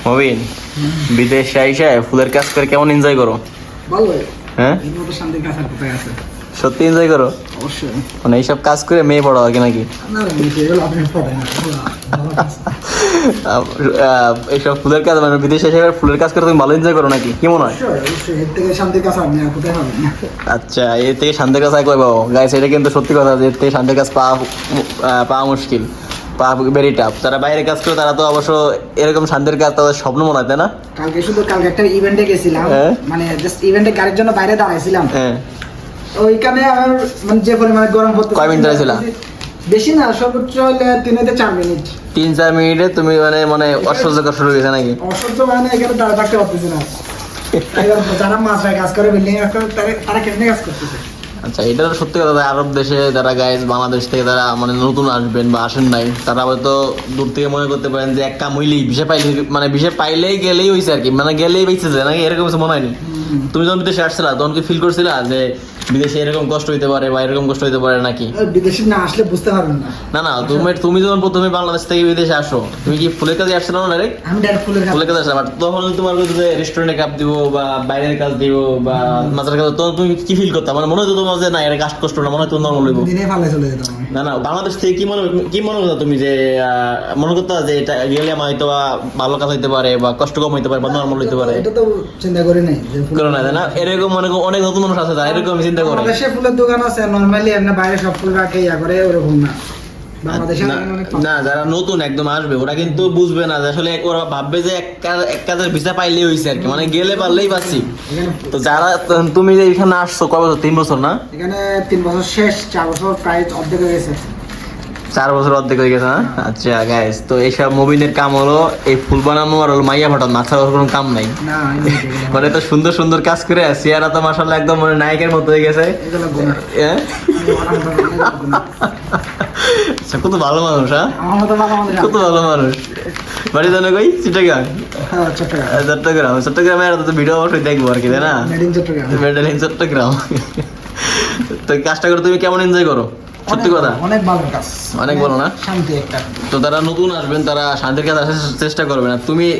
মবিন, বিদেশে আইসা ফুলের কাজ করে কেমন এনজয় করো? ভালো। হ্যাঁ, এর মতো শান্তির কাজ আর কোথায় আছে? সত্যি এনজয় করো? অবশ্যই। মানে এইসব কাজ করে মেয়ে পড়ো আগে নাকি? না না, এগুলো আপনি পড়েন না। ভালো কাজ। এইসব ফুলের কাজ মানে বিদেশে এসে ফুলের কাজ করে তুমি ভালো এনজয় করো নাকি? কি মনে হয়? অবশ্যই, অবশ্যই। এর থেকে শান্তির কাজ আপনি আর কোথায় পাবেন না। আচ্ছা, এর থেকে শান্তির কাজ আর কই পাবো? গাইস, এটা কিন্তু সত্যি কথা যে এর থেকে শান্তির কাজ পাওয়া মুশকিল, ভেরি টাফ। যারা বাইরে কাজ করে তারা তো অবশ্য এরকম শান্তির কাজ তাদের স্বপ্ন মনে হয়, তাই না? কালকে একটা ইভেন্টে গেছিলাম, মানে জাস্ট ইভেন্টে গাড়ির জন্য বাইরে দাঁড়াইছিলাম। হ্যাঁ, ওইখানে আমার মানে যে পরিমাণে গরম পড়তে, কয় মিনিট দাঁড়াইছিলা? বেশি না, সর্বোচ্চ হলে 3 থেকে 4 মিনিট। 3-4 মিনিটে তুমি মানে অসহ্যকর শুরু হয়েছে নাকি? অসহ্য মানে এখানে দাঁড়া থাকতে পারতেছি না। যারা মাছরায় কাজ করে, বিল্ডিং কাজ করে, তারা কেমনে কাজ করতেছে? আচ্ছা, এটা তো সত্যি কথা। আরব দেশে যারা গাইজ বাংলাদেশ থেকে তারা মানে নতুন আসবেন বা আসেন নাই, তারা হয়তো দূর থেকে মনে করতে পারেন যে এক কাম হইলেই ভিসা পাইলে, মানে ভিসা পাইলেই গেলেই হয়েছে আর কি, মানে গেলেই বেঁচে যায় নাকি, এরকম কিছু মনে হয়নি? তুমি যখন বিদেশে আসছিলা তখন কি ফিল করছিলা যে বিদেশে এরকম কষ্ট হইতে পারে বা এরকম কষ্ট হইতে পারে নাকি? বিদেশে না আসলে বুঝতে পারবেন না। না না, তুমি যখন প্রথমে বাংলাদেশ থেকে বিদেশে আসো, তুমি কি ফুলের কাজে আসছিল না ডাইরেক্ট? আমি ডাইরেক্ট ফুলের কাজে আসলাম, তখন তোমার কাছে যে রেস্টুরেন্টে কাজ দিব বা বাইরের কাজ দিব বা মাছের কাজ, তখন তুমি কি ফিল করতে? মানে মনে হতো তোমার যে না, এটা কাজ কষ্ট না, মনে হয় তোমার নর্মাল হইব? দিনে ভালো চলে যেতাম আমি। না না, বাংলাদেশ থেকে কি মনে করতো তুমি যে মনে করতো যে এটা গেলে আমার হয়তো বা ভালো কাজ হইতে পারে বা কষ্ট কম হইতে পারে বা নর্মাল হইতে পারে? এটা তো চিন্তা করি নাই যে করো না, তাই না? এরকম অনেক নতুন মানুষ আছে যারা এরকম চিন্তা করে। বাংলাদেশে ফুলের দোকান আছে, নরমালি এমনি বাইরে সব ফুল রাখে ইয়া করে, ওরকম না। বাংলাদেশে অনেক না, যারা নতুন একদম আসবে ওরা কিন্তু বুঝবে না যে আসলে ওরা ভাববে যে এক কাজের ভিসা পাইলেই হয়েছে আর কি, মানে গেলে পারলেই পাচ্ছি। তো যারা তুমি যে এখানে আসছো কয় বছর? 3 বছর না? এখানে 3 বছর শেষ, 4 বছর প্রায় অর্ধেক হয়ে গেছে। 4 বছর অর্ধেক হয়ে গেছে না? আচ্ছা গাইস, তো এইসব মুভিনের কাম হলো এই ফুল বানানো আর হলো মাইয়া ফাটানো, মাথার কোনো কাম নাই। না, মানে তো সুন্দর সুন্দর কাজ করে সিয়ারা তো মাশাআল্লাহ একদম মানে নায়কের মতো হয়ে গেছে। এগুলো গুনাহ। হ্যাঁ, আচ্ছা, কত ভালো মানুষ। হ্যাঁ, আমার মতো ভালো আমাদের কত ভালো মানুষ। বাড়ি জানো কই? চিটাগাং? চট্টগ্রাম। চট্টগ্রামে আর তো ভিডিও অবশ্যই দেখবো আর কি, তাই না? Made in Chittagong. মেডেলিন চট্টগ্রাম। তো কাজটা করে তুমি কেমন এনজয় করো? সত্যি কথা অনেক ভালো কাজ, অনেক ভালো না? শান্তি একটা। তো তারা নতুন আসবেন, তারা শান্তির কাজ আসার চেষ্টা করবে না।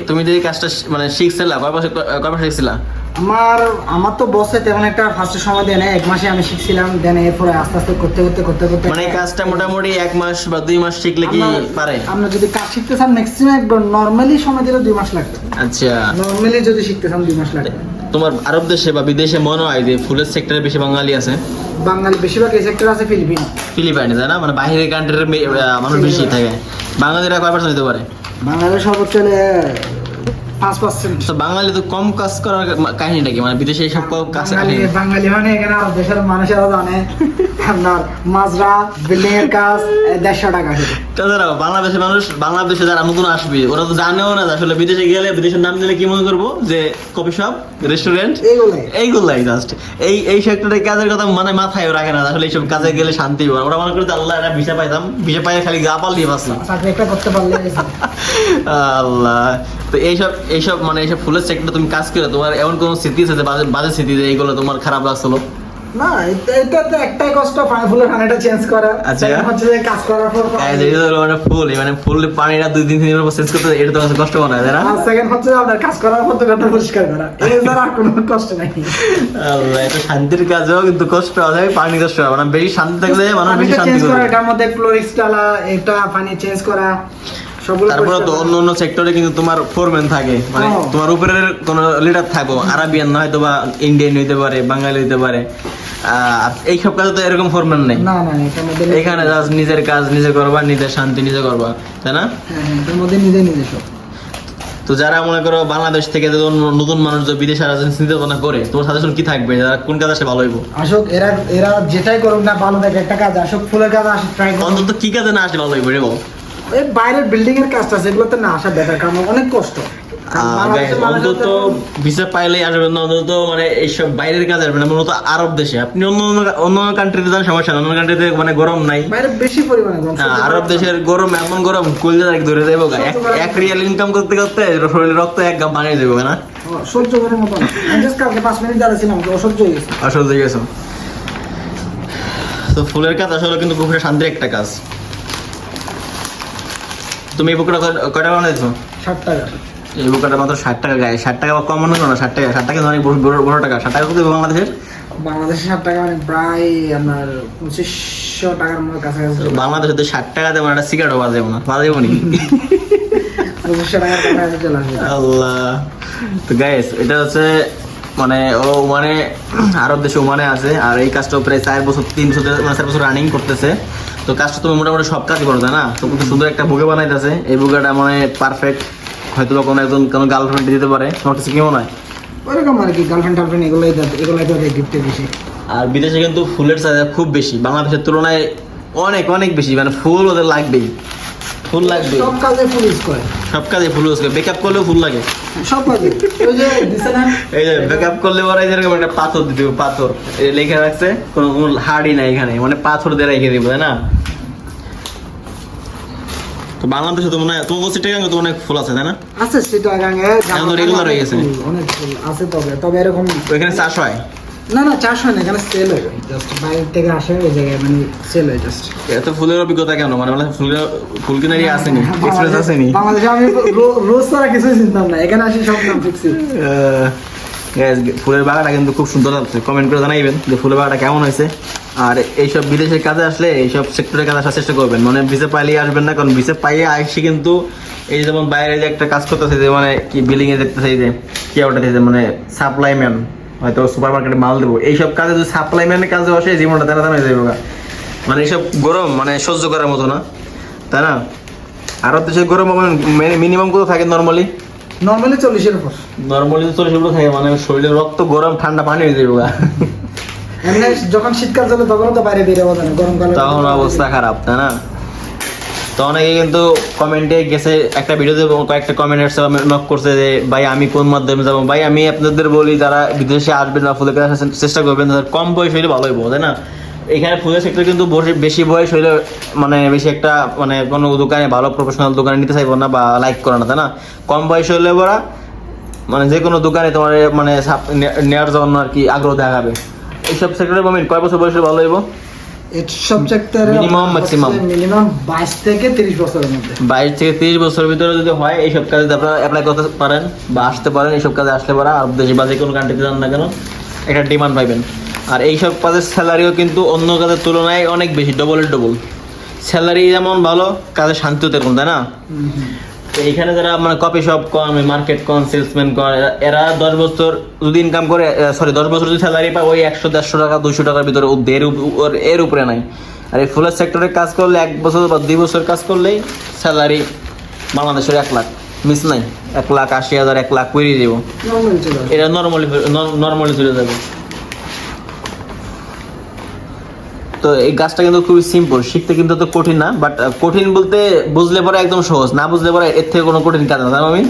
তুমি যে কাজটা মানে শিখছিলা, কয় বছর শিখছিলা? আমার তো বসে তেমন একটা ফার্স্টে সময় দেয় না, 1 মাসে আমি শিখছিলাম, দেন এরপরে আস্তে আস্তে করতে মানে এই কাজটা মোটামুটি 1 মাস বা 2 মাস শিখলে কি পারে? আমরা যদি কাজ শিখতে চান ম্যাক্সিমাম নরমালি সময় দিলে 2 মাস লাগবে। আচ্ছা, নরমালি যদি শিখতে চান 2 মাস লাগবে। তোমার আরব দেশে বা বিদেশে মনে হয় যে ফুলের সেক্টরে বেশি বাঙালি আছে? বাঙালি বেশিরভাগ এই সেক্টর আছে ফিলিপাইনে, তাই না? মানে বাইরের কান্ট্রির মানুষ বেশি থাকে। বাঙালিরা কয় পার্সেন্ট হতে পারে? বাঙালির সর্বোচ্চ 5%। তো বাঙালি তো কম কাজ করার কাহিনীটা কি? মানে বিদেশে এইসব কাজ বাঙালি মানে এখানে আরব দেশের মানুষেরা জানে আপনার মাজরা বিল্ডিং এর কাজ 150 টাকা। তাছাড়া বাংলাদেশে যারা নতুন আসবে ওরা তো জানেও না আসলে বিদেশে গেলে বিদেশের নাম দিলে কি মনে করবো যে কফি শপ, রেস্টুরেন্ট, এইগুলাই জাস্ট এই সেক্টরে কাজের কথা মানে মাথায় রাখে না। আসলে এইসব কাজে গেলে শান্তি পাবে। ওরা মনে করে যে আল্লাহ, এটা ভিসা পাইতাম, ভিসা পাই খালি গা পাল দিয়ে বাঁচলাম, চাকরি একটা করতে পারলে। আল্লাহ। তো এইসব মানে এইসব ফুলের সেক্টরে তুমি কাজ করে তোমার এমন কোনো স্মৃতি আছে যে বাজে স্মৃতি যে এইগুলো তোমার খারাপ লাগছিল? না, এটা তো একটাই কষ্ট, ফুলের পানিটা চেঞ্জ করা। আচ্ছা, হচ্ছে যে কাজ করার পর ফুল পানিটা 2-3 দিনের পর চেঞ্জ করতে, এটা তো কষ্ট মনে হয়, তাই না? আর সেকেন্ড হচ্ছে আপনার কাজ করার পর দোকানটা পরিষ্কার করা, এই ছাড়া আর কোনো কষ্ট নাই। আল্লাহ, এটা শান্তির কাজও কিন্তু কষ্ট আছে, পানি কষ্ট হয়। মানে বেশি শান্তি থাকলে মানুষ বেশি শান্তি করে। এটার মধ্যে ফ্লোরিক্স ডালা, এটা পানি চেঞ্জ করা, তারপরে তো অন্য সেক্টরে কিন্তু তোমার ফোরম্যান থাকে, মানে তোমার উপরের কোন লিডার থাকো, আরাবিয়ান না হয়তো বা ইন্ডিয়ান হইতে পারে, বাঙালি হইতে পারে। আর এইসব কাজে তো এরকম ফোরম্যান নাই। না না, এখানে জাস্ট নিজের কাজ নিজে করবা, নিজের শান্তি নিজে করবা, তাই না? এর মধ্যে নিজে সব। তো যারা মনে করো বাংলাদেশ থেকে নতুন মানুষ যে বিদেশে চিন্তা ভাবনা করে, তোমার সাজেশন কি থাকবে? যারা কোন কাজ আসে ভালো হইব? আসুক, এরা যেটাই করুক না, ভালো দেখে একটা কাজ আসুক, ফুলের কাজ আসুক, ট্রাই করুক। অন্তত কি কাজে না আসলে ভালো হইব রে? এই বাইরের বিল্ডিং এর কাজটা সেগুলোতে না আসা বেটার, কারণ অনেক কষ্ট। অন্তত ভিসা পাইলেই আসবেন না, অন্তত মানে এইসব বাইরের কাজ আসবেন না, মূলত আরব দেশে। আপনি অন্য কান্ট্রিতে যান সমস্যা না, অন্য কান্ট্রিতে মানে গরম নাই, বাইরে বেশি পরিমাণে গরম। আরব দেশের গরম এমন গরম কলজা ধরে যাবো, 1 রিয়াল ইনকাম করতে করতে শরীরে রক্ত 1 গাম বানিয়ে যাবো না, সহ্য করার মতো না। জাস্ট কালকে 5 মিনিট দাঁড়াছিলাম, অসহ্য হয়ে গেছে। তো ফুলের কাজ আসলে কিন্তু খুব শান্তির একটা কাজ। তুমি এই বুকটা কয়টা বানাইছো? 60 টাকা। এই বুকাটা মাত্র 60 টাকা গায়ে, 60 টাকা কম মনে করো না, 60 টাকা অনেক বড় টাকা। 60 টাকা কত বাংলাদেশের? বাংলাদেশে 60 টাকা মানে প্রায় আপনার 2500 টাকার মতো কাছাকাছি। বাংলাদেশে তো 60 টাকা দেবো একটা সিগারেটও বাজাবো না, বাজাবো নি। 2500 টাকার কাছাকাছি চলে আসবে। আল্লাহ। তো গাইস এটা হচ্ছে মানে ও মানে আরব দেশে ওমানে আছে, আর এই কাজটা প্রায় 4 বছর 3 বছর মানে 4 বছর রানিং করতেছে। তো কাজটা তুমি মোটামুটি সব কাজই করো তাই না? তো কিন্তু সুন্দর একটা বুকে বানাইতেছে, এই বুকেটা মানে পারফেক্ট, হয়তো বা কোনো গার্লফ্রেন্ড দিতে পারে। তোমার কাছে কি মনে হয়? ওইরকম আর কি, গার্লফ্রেন্ড টার্লফ্রেন্ড এগুলোই তো গিফটে বেশি। আর বিদেশে কিন্তু ফুলের চাহিদা খুব বেশি, বাংলাদেশের তুলনায় অনেক অনেক বেশি, মানে ফুল ওদের লাগবেই, ফুল লাগবে। সব কাজে ফুল ইউজ করে, সব কাজে ফুল ইউজ করে, বেকআপ করলেও ফুল লাগে। সব কাজে। ওই যে দিছে না, এই যে বেকআপ করলে পরে যেরকম একটা পাথর দিতে হবে, পাথর এই লেখা রাখছে, কোনো হাড়ি নাই এখানে, মানে পাথর দিয়ে রেখে দিব, তাই না? তো বাংলাদেশে তো মনে হয় তোমার চিটাগাঙ্গে তো অনেক ফুল আছে তাই না? আছে চিটাগাঙ্গে এখন তো regular হয়ে গেছে। অনেক ফুল আছে, তবে এরকম ওইখানে চাষ হয়? না চাষ হয় না, এখানে সেল হয়, জাস্ট বাইরে থেকে আসে ওই জায়গায় মানে সেল হয় জাস্ট। এত ফুলের অভিজ্ঞতা কেন, মানে ফুল কিনারি আসেনি, এক্সপ্রেস আসেনি? বাংলাদেশে আমি রোজ ছাড়া কিছুই চিনতাম না, এখানে আসি সব নাম ফিক্সি। ফুলের বাগানটা কিন্তু খুব সুন্দর লাগছে, কমেন্ট করে জানাইবেন যে ফুলের বাগানটা কেমন হয়েছে। আর এইসব বিদেশের কাজে আসলে এইসব সেক্টরের কাজে আসার চেষ্টা করবেন, মানে ভিসা পাইলেই আসবেন না, কারণ ভিসা পাইয়ে আসি কিন্তু এই যেমন বাইরে যে একটা কাজ করতেছে, যে মানে কি বিল্ডিং এ দেখতেছে, এই যে কি ওটা মানে সাপ্লাই ম্যান, হয়তো সুপার মার্কেটে মাল দেবো, এইসব কাজে যদি সাপ্লাই ম্যানের কাজে বসে জীবনটা তেনা তেনা হয়ে যাবে। মানে এইসব গরম মানে সহ্য করার মতো না, তাই না? আরব দেশের গরম মিনিমাম কত থাকে নর্মালি? 40-এর উপর। নর্মালি তো 40 উপরে থাকে, মানে শরীরের রক্ত গরম ঠান্ডা পানি হয়ে যাবে। এমনি যখন শীতকাল চলে তখন তো বাইরে বেরোবো না, গরমকালে তখন অবস্থা খারাপ, তাই না? তো অনেকে কিন্তু কমেন্টে গেছে, একটা ভিডিওতে কয়েকটা কমেন্ট নক করছে যে ভাই আমি কোন মাধ্যমে যাবো। ভাই আমি আপনাদের বলি, যারা বিদেশে আসবেন বা ফুলের কাছে আসার চেষ্টা করবেন, তাদের কম বয়স হইলে ভালো হইব, তাই না? এখানে ফুলের সেক্টর কিন্তু বেশি বয়স হইলে মানে বেশি একটা মানে কোনো দোকানে ভালো প্রফেশনাল দোকানে নিতে চাইবো না বা লাইক করে না, তাই না? কম বয়স হইলে ওরা মানে যে কোনো দোকানে তোমার মানে নেওয়ার জন্য আর কি আগ্রহ দেখাবে। এইসব সেক্টরের মোমেন্ট কয় বছর বয়সে ভালো হইব? সব সেক্টরে মিনিমাম 22 থেকে 30 বছরের মধ্যে। 22 থেকে 30 বছরের ভিতরে যদি হয়, এইসব কাজে আপনারা অ্যাপ্লাই করতে পারেন বা আসতে পারেন। এইসব কাজে আসলে পরে আর দেশে বা যে কোনো কান্ট্রিতে যান না কেন একটা ডিমান্ড পাইবেন। আর এইসব কাজের স্যালারিও কিন্তু অন্য কাজের তুলনায় অনেক বেশি, ডবল স্যালারি যেমন ভালো, কাজে শান্তিও তেমন, তাই না? তো এইখানে যারা মানে কপি শপ কন, মার্কেট কন, সেলসম্যান কন, এরা 10 বছর যদি ইনকাম করে, 10 বছর যদি স্যালারি পায়, ওই 100-150 টাকা 200 টাকার ভিতরে, এর উপরে নাই। আর এই ফুলের সেক্টরে কাজ করলে 1 বছর বা 2 বছর কাজ করলেই স্যালারি বাংলাদেশের 1 লাখ মিস নাই, 1,80,000 1 লাখ করে দিব, এটা নর্মালি চলে যাবে। তো এই গাছটা কিন্তু খুবই সিম্পল, শিখতে কিন্তু তো কঠিন না, বাট কঠিন বলতে বুঝলে পরে একদম সহজ, না বুঝলে পরে এর থেকে কোনো কঠিন কাজ না। আমি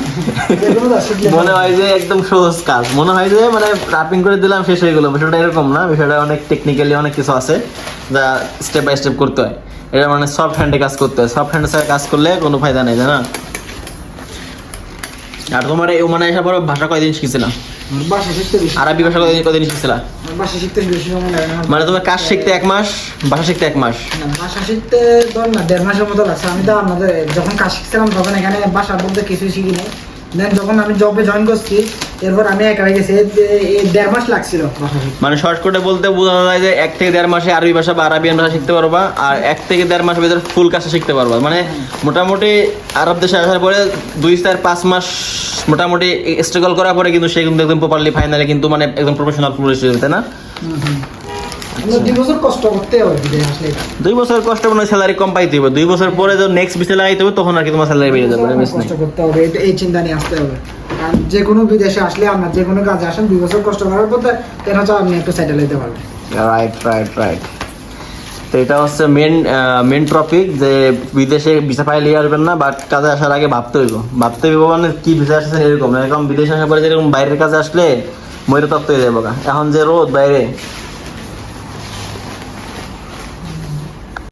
মনে হয় যে একদম সহজ কাজ, মনে হয় যে মানে রাপিং করে দিলাম শেষ হয়ে গেলো, বিষয়টা এরকম না। বিষয়টা অনেক টেকনিক্যালি অনেক কিছু আছে যা স্টেপ বাই স্টেপ করতে হয়। এটা মানে সফট হ্যান্ডে কাজ করতে হয়, সফট হ্যান্ডে কাজ করলে কোনো ফায়দা নেই, তাই না? আর তোমার এই মানে এসব ভাষা কয়দিন শিখছিলাম? আরবি ভাষা কয়দিন শিখছিলা? ভাষা শিখতে বেশি সময় লাগে না। মানে তোমার কাজ শিখতে 1 মাস, ভাষা শিখতে 1 মাস? ভাষা শিখতে ধর না 1.5 মাসের মতো লাগছে। আমি তো আপনাদের যখন কাজ শিখছিলাম তখন এখানে ভাষা বলতে কিছুই শিখি নাই। দেন যখন আমি জবে জয়েন করছি, এরপর আমি একা হয়ে গেছি, 1.5 মাস লাগছিল ভাষা শিখতে। মানে শর্টকাটে বলতে বোঝা যায় যে 1 থেকে 1.5 মাসে আরবি ভাষা বা আরাবিয়ান ভাষা শিখতে পারবা, আর 1 থেকে 1.5 মাসের ভিতরে ফুল কাজটা শিখতে পারবা। মানে মোটামুটি আরব দেশে আসার পরে 2-5 মাস মোটামুটি স্ট্রাগল করার পরে কিন্তু সে কিন্তু একদম প্রপারলি ফাইনালি কিন্তু মানে একদম প্রফেশনাল ফুল হিসেবে, তাই না? 2 বছর কষ্ট করতে হবে বিদেশে আসলে। 2 বছর কষ্ট মানে স্যালারি কম পাইতে হবে, 2 বছর পরে যখন নেক্সট বিসে লাগাইতে হবে তখন আর কি তোমার স্যালারি বেড়ে যাবে। কষ্ট করতে হবে, এই চিন্তা নিয়ে আসতে হবে। কারণ যে কোনো বিদেশে আসলে আপনার যে কোনো কাজে আসেন 2 বছর কষ্ট করার পর তেন হচ্ছে আপনি একটু সেটেল হতে পারবেন। রাইট। তো এটা হচ্ছে মেন টপিক, যে বিদেশে ভিসা পাইলে আসবেন না, বাট কাজে আসার আগে ভাবতে হইব মানে কি ভিসা আসছেন এরকম। বিদেশে আসার পরে যেরকম বাইরের কাজে আসলে ময়ূর তত্ত্ব হয়ে যাবো। এখন যে রোদ বাইরে,